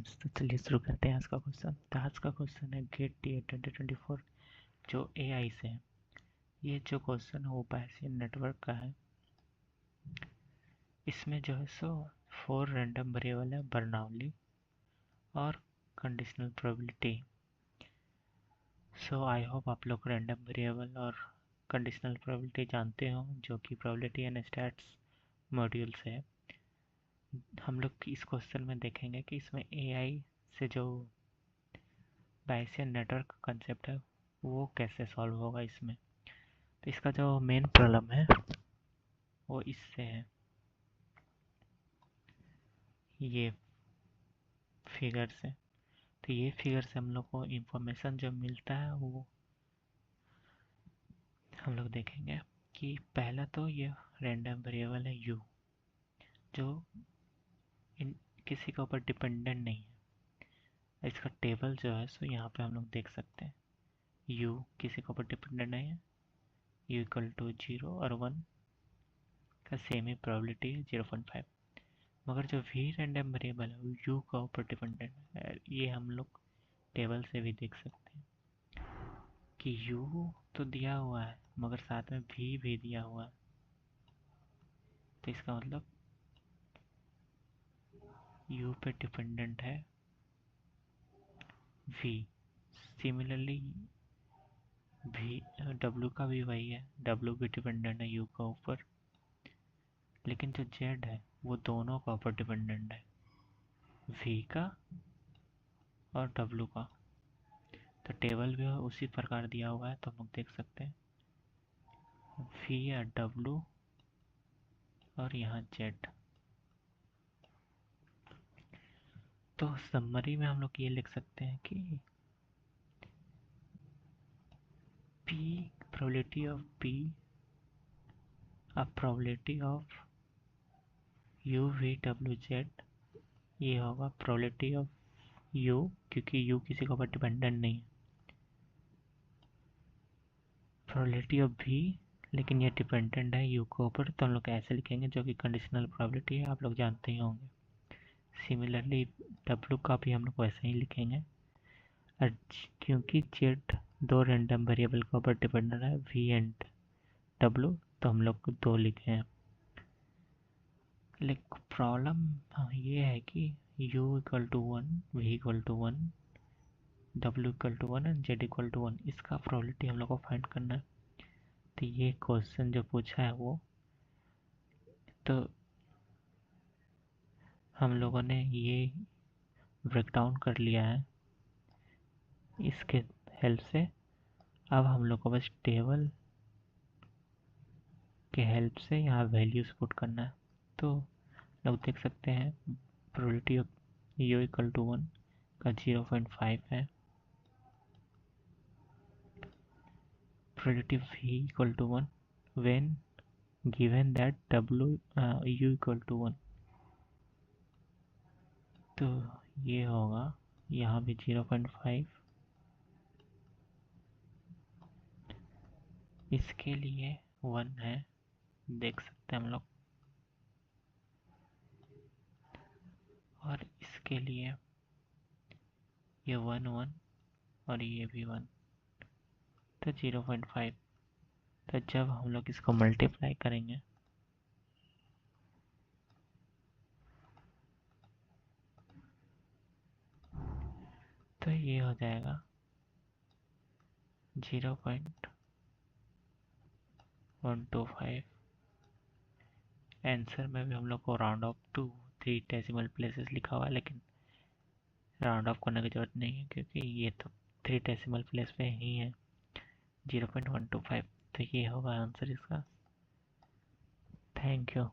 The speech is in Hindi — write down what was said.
स्टूडेंट्स, तो चलिए शुरू करते हैं आज का क्वेश्चन। तो आज का क्वेश्चन है गेट टी 2024 जो एआई से है। ये जो क्वेश्चन है वो बायसियन नेटवर्क का है। इसमें जो है सो 4 रैंडम वेरिएबल है, बर्नौली और conditional probability. So I hope आप लोग रैंडम वेरिएबल और कंडीशनल प्रोबेबिलिटी जानते हो, जो कि प्रोबेबिलिटी एंड स्टैट्स मॉड्यूल से है। हम लोग इस क्वेश्चन में देखेंगे कि इसमें एआई से जो बायसियन नेटवर्क का कंसेप्ट है वो कैसे सॉल्व होगा इसमें। तो इसका जो मेन प्रॉब्लम है वो इससे है, ये फिगर से। तो ये फिगर से हम लोग को इंफॉर्मेशन जो मिलता है वो हम लोग देखेंगे कि पहला तो ये रैंडम वेरिएबल है u, जो किसी के ऊपर डिपेंडेंट नहीं है। इसका टेबल जो है सो यहाँ पे हम लोग देख सकते हैं। u किसी के ऊपर डिपेंडेंट नहीं है, u इक्वल टू 0 और 1 का सेम ही प्रोबेबिलिटी है 0.5। मगर जो v रैंडम वेरिएबल है वो u का ऊपर डिपेंडेंट है। ये हम लोग टेबल से भी देख सकते हैं कि u तो दिया हुआ है मगर साथ में v भी दिया हुआ है। तो इसका मतलब u पे डिपेंडेंट है v। सिमिलरली v w का भी वही है, w भी डिपेंडेंट है u का ऊपर। लेकिन जो z है वो दोनों का ऊपर डिपेंडेंट है, v का और w का। तो टेबल भी उसी प्रकार दिया हुआ है, तो हम लोग देख सकते हैं v या w और यहाँ z। तो समरी में हम लोग ये लिख सकते हैं कि p probability of p probability of u v w z, ये होगा प्रोबेबिलिटी ऑफ u, क्योंकि u किसी के ऊपर डिपेंडेंट नहीं है। प्रोबेबिलिटी ऑफ v, लेकिन ये डिपेंडेंट है u के ऊपर, तो हम लोग ऐसे लिखेंगे, जो कि कंडीशनल प्रोबेबिलिटी है, आप लोग जानते ही होंगे। सिमिलरली w का भी हम लोग वैसे ही लिखेंगे। और क्योंकि z दो रैंडम वेरिएबल के ऊपर डिपेंडेंट है, v एंड w, तो हम लोग 2 लिखे हैं। लेकिन प्रॉब्लम ये है कि u equal to 1, v equal to 1, w equal to 1 and z equal to 1, इसका प्रोबेबिलिटी हम लोग को फाइंड करना है। तो ये क्वेश्चन जो पूछा है वो, तो हम लोगों ने ये ब्रेक डाउन कर लिया है इसके हेल्प से। अब हम लोग को बस टेबल के हेल्प से यहाँ वैल्यूज पुट करना है। तो लोग देख सकते हैं probability of u equal to 1 का 0.5 है, probability v equal to 1 given गिवन दैट w u इक्वल टू 1। तो ये होगा यहाँ भी 0.5, इसके लिए 1 है, देख सकते हैं हम लोग, और इसके लिए ये 1 1 और ये भी 1, तो 0.5। तो जब हम लोग इसको मल्टीप्लाई करेंगे तो ये हो जाएगा 0.125। आंसर में भी हम लोग को round off to 3 decimal places लिखा हुआ है, लेकिन राउंड ऑफ करने की जरूरत नहीं है क्योंकि ये तो 3 डेसिमल प्लेस पे ही है, 0.125। तो ये होगा आंसर इसका। Thank you.